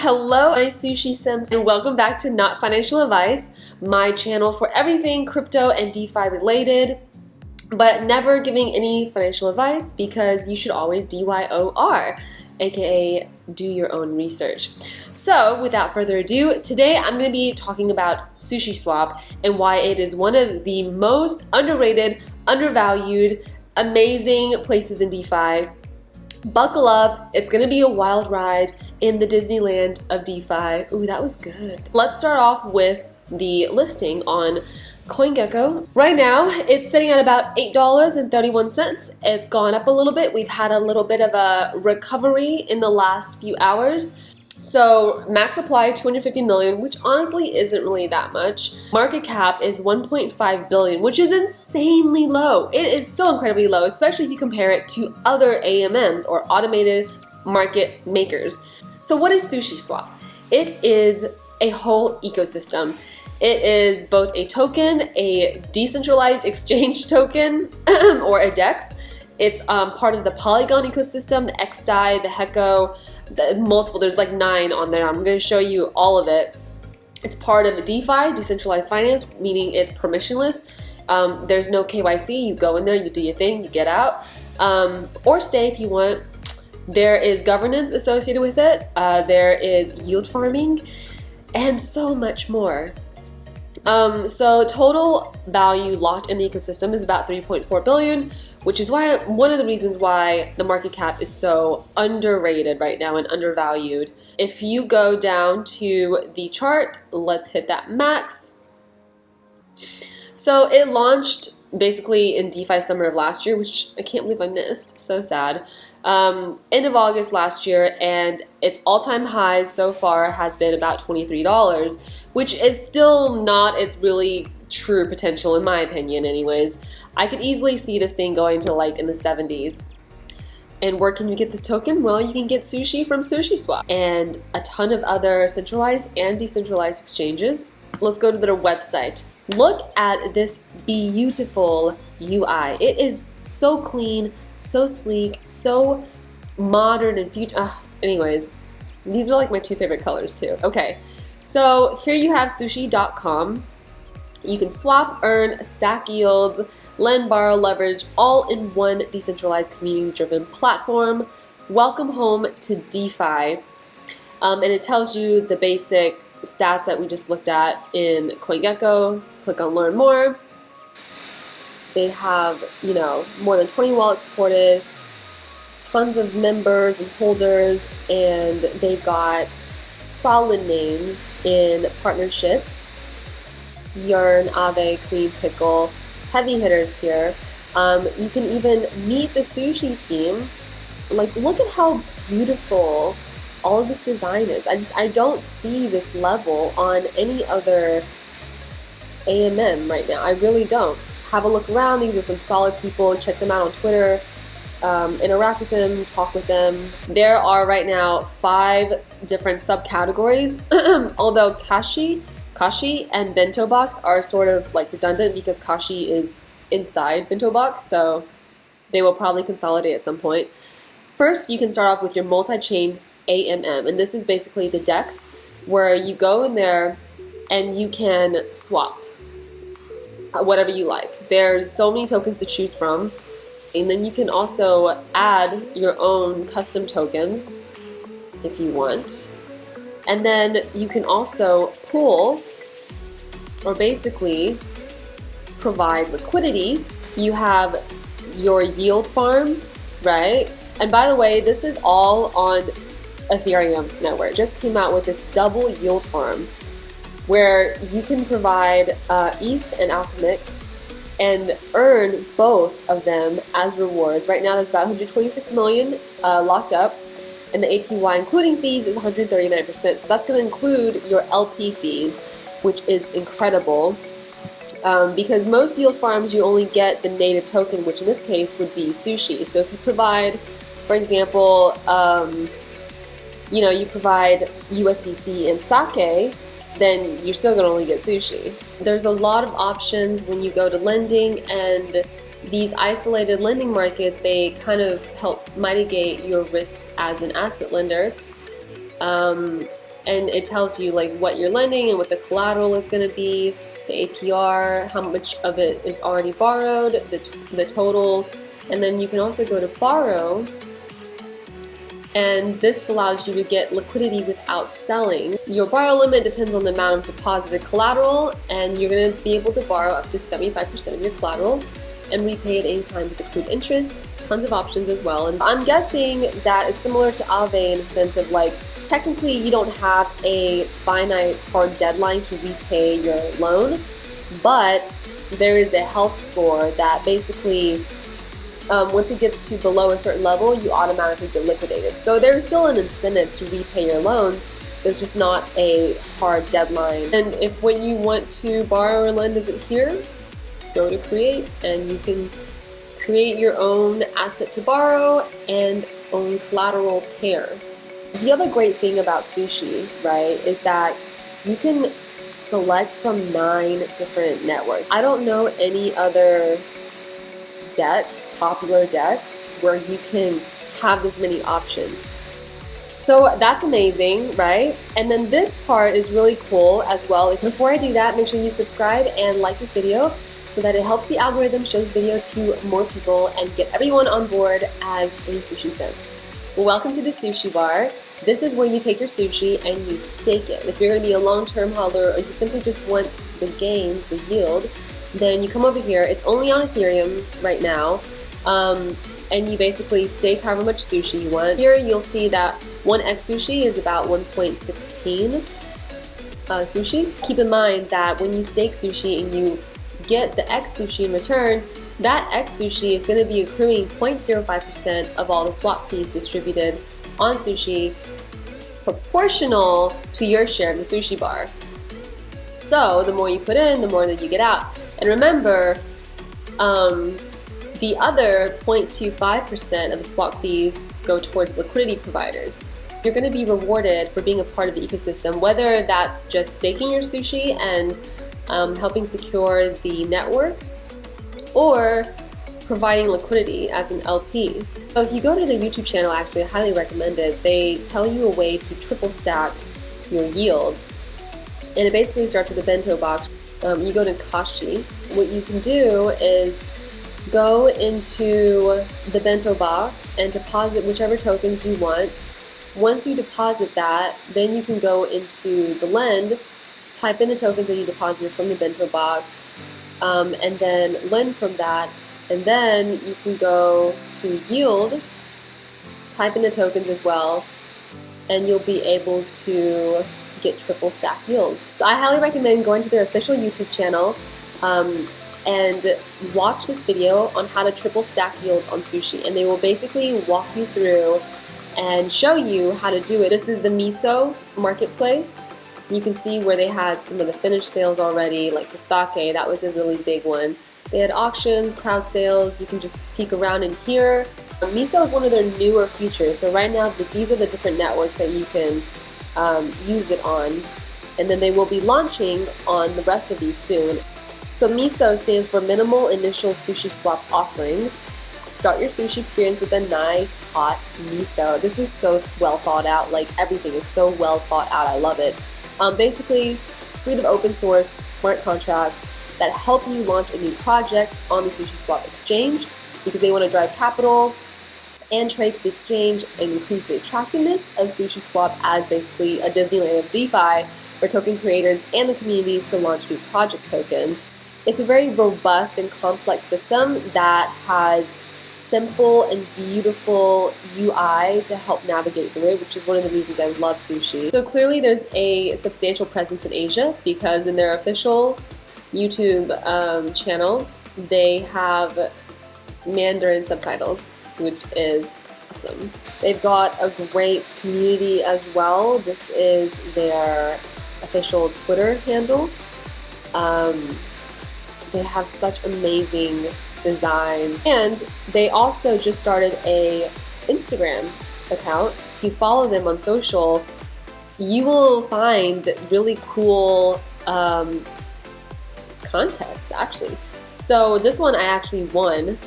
Hello, my sushi sims, and welcome back to Not Financial Advice, my channel for everything crypto and DeFi related, but never giving any financial advice because you should always DYOR, aka do your own research. So without further ado, today I'm going to be talking about Sushiswap and why it is one of the most underrated, undervalued, amazing places in DeFi. Buckle up, it's gonna be a wild ride in the Disneyland of DeFi. Ooh, that was good. Let's start off with the listing on CoinGecko. Right now, it's sitting at about $8.31. It's gone up a little bit. We've had a little bit of a recovery in the last few hours. So max supply 250 million, which honestly isn't really that much. Market cap is 1.5 billion, which is insanely low. It is so incredibly low, especially if you compare it to other AMMs or automated market makers. So what is Sushiswap? It is a whole ecosystem. It is both a token, a decentralized exchange token, or a DEX. It's part of the Polygon ecosystem, the XDAI, the Hecko, there's like 9 on there. I'm going to show you all of it. It's part of DeFi, decentralized finance, meaning it's permissionless. There's no KYC. You go in there, you do your thing, you get out, or stay if you want. There is governance associated with it. There is yield farming, and so much more. So total value locked in the ecosystem is about 3.4 billion, which is why one of the reasons why the market cap is so underrated right now and undervalued. If you go down to the chart, let's hit that max. So it launched basically in DeFi summer of last year, which I can't believe I missed. So sad. End of August last year, and its all-time high so far has been about $23, which is still not its really true potential in my opinion anyways. I could easily see this thing going to like in the 70s. And where can you get this token? Well, you can get sushi from Sushiswap and a ton of other centralized and decentralized exchanges. Let's go to their website. Look at this beautiful UI. It is so clean, so sleek, so modern and future. Anyways, these are like my 2 favorite colors too. Okay, so here you have sushi.com. You can swap, earn, stack yields, lend, borrow, leverage, all in one decentralized community-driven platform. Welcome home to DeFi. And it tells you the basic stats that we just looked at in CoinGecko. Click on Learn More. They have, more than 20 wallets supported, tons of members and holders, and they've got solid names in partnerships. Yearn, Ave, Queen, Pickle, heavy hitters here. You can even meet the sushi team. Like, look at how beautiful all of this design is. I don't see this level on any other AMM right now. I really don't. Have a look around. These are some solid people. Check them out on Twitter. Interact with them, talk with them. There are right now 5 different subcategories, although Kashi and Bento Box are sort of like redundant because Kashi is inside Bento Box, so they will probably consolidate at some point. First, you can start off with your multi-chain AMM, and this is basically the DEX where you go in there and you can swap whatever you like. There's so many tokens to choose from, and then you can also add your own custom tokens if you want. And then you can also pool, or basically provide liquidity. You have your yield farms, right? And by the way, this is all on Ethereum network. It just came out with this double yield farm where you can provide ETH and Alchemix and earn both of them as rewards. Right now there's about 126 million locked up, and the APY including fees is 139%. So that's going to include your LP fees, which is incredible because most yield farms you only get the native token, which in this case would be sushi. So if you provide, for example, you provide USDC and sake, then you're still going to only get sushi. There's a lot of options when you go to lending, and these isolated lending markets, they kind of help mitigate your risks as an asset lender. and it tells you like what you're lending and what the collateral is going to be, the APR, how much of it is already borrowed, the total, and then you can also go to borrow, and this allows you to get liquidity without selling. Your borrow limit depends on the amount of deposited collateral, and you're going to be able to borrow up to 75% of your collateral and repay at any time with accrued interest. Tons of options as well. And I'm guessing that it's similar to Aave in the sense of like, technically you don't have a finite hard deadline to repay your loan, but there is a health score that basically once it gets to below a certain level, you automatically get liquidated. So there's still an incentive to repay your loans. There's just not a hard deadline. And if when you want to borrow or lend isn't here, go to create, and you can create your own asset to borrow and own collateral pair. The other great thing about Sushi, right, is that you can select from 9 different networks. I don't know any other DEX, popular DEX, where you can have this many options. So that's amazing, right? And then this part is really cool as well. Before I do that, make sure you subscribe and like this video so that it helps the algorithm show this video to more people and get everyone on board as a sushi sim. Well, welcome to the Sushi Bar. This is where you take your sushi and you stake it. If you're going to be a long-term holder or you simply just want the gains, the yield, then you come over here. It's only on Ethereum right now, and you basically stake however much sushi you want. Here you'll see that 1x sushi is about 1.16 sushi. Keep in mind that when you stake sushi and you get the X sushi in return, that X sushi is going to be accruing 0.05% of all the swap fees distributed on Sushi, proportional to your share of the Sushi bar. So the more you put in, the more that you get out. And remember, the other 0.25% of the swap fees go towards liquidity providers. You're going to be rewarded for being a part of the ecosystem, whether that's just staking your sushi and helping secure the network, or providing liquidity as an LP. So if you go to the YouTube channel, actually I highly recommend it. They tell you a way to triple stack your yields, and it basically starts with a bento box. You go to Kashi. What you can do is go into the bento box and deposit whichever tokens you want. Once you deposit that, then you can go into the lend, type in the tokens that you deposited from the bento box, and then lend from that. And then you can go to yield, type in the tokens as well, and you'll be able to get triple stack yields. So I highly recommend going to their official YouTube channel and watch this video on how to triple stack yields on Sushi, and they will basically walk you through and show you how to do it. This is the MISO marketplace. You can see where they had some of the finished sales already, like the sake, that was a really big one. They had auctions, crowd sales, you can just peek around in here. MISO is one of their newer features, so right now these are the different networks that you can use it on, and then they will be launching on the rest of these soon. So MISO stands for Minimal Initial Sushi Swap Offering. Start your sushi experience with a nice hot MISO. This is so well thought out, like everything is so well thought out, I love it. Basically, a suite of open source smart contracts that help you launch a new project on the Sushiswap exchange, because they want to drive capital and trade to the exchange and increase the attractiveness of Sushiswap as basically a Disneyland of DeFi for token creators and the communities to launch new project tokens. It's a very robust and complex system that has simple and beautiful UI to help navigate through it, which is one of the reasons I love Sushi. So clearly there's a substantial presence in Asia, because in their official YouTube channel, they have Mandarin subtitles, which is awesome. They've got a great community as well. This is their official Twitter handle. They have such amazing designs, and they also just started a Instagram account. If you follow them on social, you will find really cool contests, actually. So this one I actually won.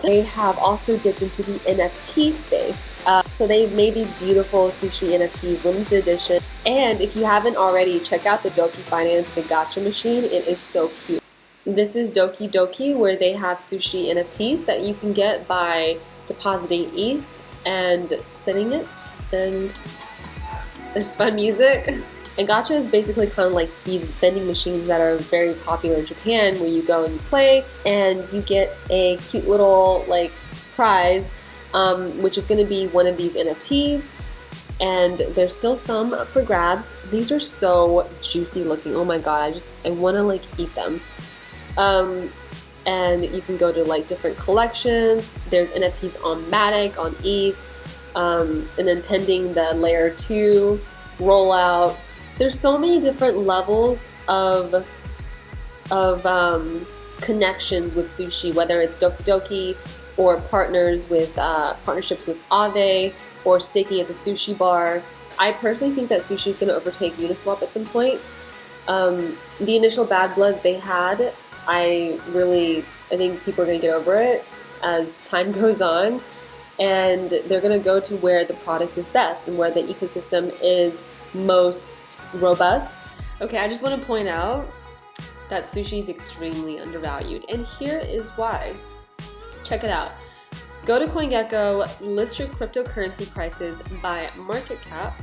They have also dipped into the NFT space. So they've made these beautiful sushi NFTs, limited edition. And if you haven't already, check out the Doki Finance gacha machine. It is so cute. This is Doki, where they have sushi NFTs that you can get by depositing ETH and spinning it. And there's fun music. And gacha is basically kind of like these vending machines that are very popular in Japan, where you go and you play and you get a cute little like prize, which is going to be one of these NFTs. And there's still some up for grabs. These are so juicy looking. Oh my god, I want to like eat them. And you can go to like different collections. There's NFTs on Matic, on ETH, and then pending the layer 2 rollout. There's so many different levels of connections with sushi, whether it's Doki or partnerships with Aave or staking at the sushi bar. I personally think that sushi is going to overtake Uniswap at some point. The initial bad blood they had, I think people are going to get over it as time goes on, and they're going to go to where the product is best and where the ecosystem is most robust. Okay, I just want to point out that sushi is extremely undervalued, and here is why. Check it out. Go to CoinGecko, list your cryptocurrency prices by market cap,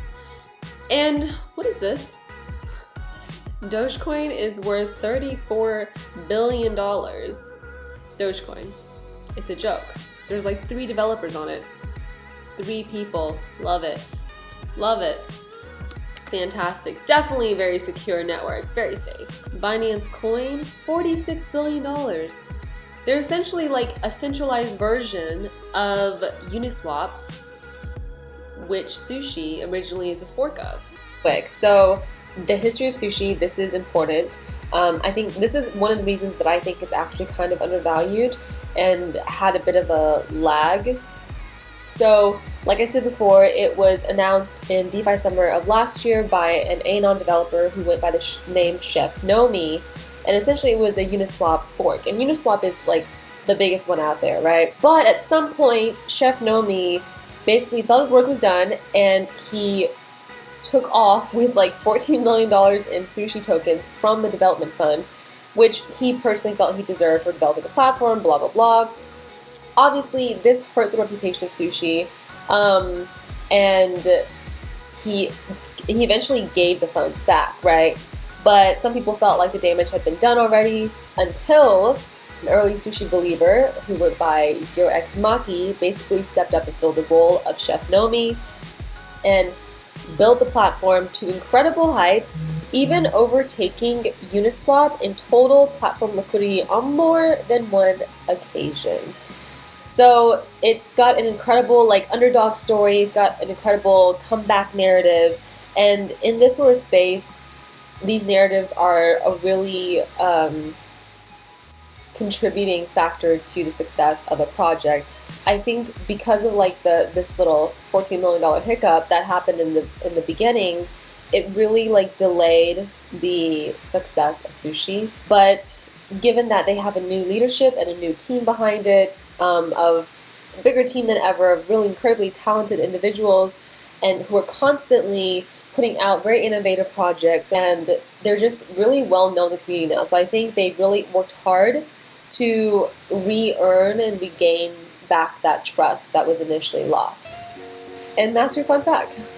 and what is this? Dogecoin is worth $34 billion. Dogecoin. It's a joke. There's like 3 developers on it. 3 people. Love it. Love it. It's fantastic. Definitely a very secure network. Very safe. Binance Coin, $46 billion. They're essentially like a centralized version of Uniswap, which Sushi originally is a fork of. So the history of sushi, this is important. I think this is one of the reasons that I think it's actually kind of undervalued and had a bit of a lag. So, like I said before, it was announced in DeFi summer of last year by an Anon developer who went by the name Chef Nomi, and essentially it was a Uniswap fork. And Uniswap is like the biggest one out there, right? But at some point, Chef Nomi basically felt his work was done, and he took off with like $14 million in sushi tokens from the development fund, which he personally felt he deserved for developing the platform, blah, blah, blah. Obviously, this hurt the reputation of sushi, and he eventually gave the funds back, right? But some people felt like the damage had been done already, until an early sushi believer, who went by 0x Maki, basically stepped up and filled the role of Chef Nomi and built the platform to incredible heights, even overtaking Uniswap in total platform liquidity on more than one occasion. So it's got an incredible like underdog story, it's got an incredible comeback narrative, and in this sort of space, these narratives are a really contributing factor to the success of a project. I think because of like this little $14 million hiccup that happened in the beginning, it really like delayed the success of sushi. But given that they have a new leadership and a new team behind it, of a bigger team than ever, of really incredibly talented individuals, and who are constantly putting out very innovative projects, and they're just really well known in the community now. So I think they really worked hard to re-earn and regain back that trust that was initially lost. And that's your fun fact.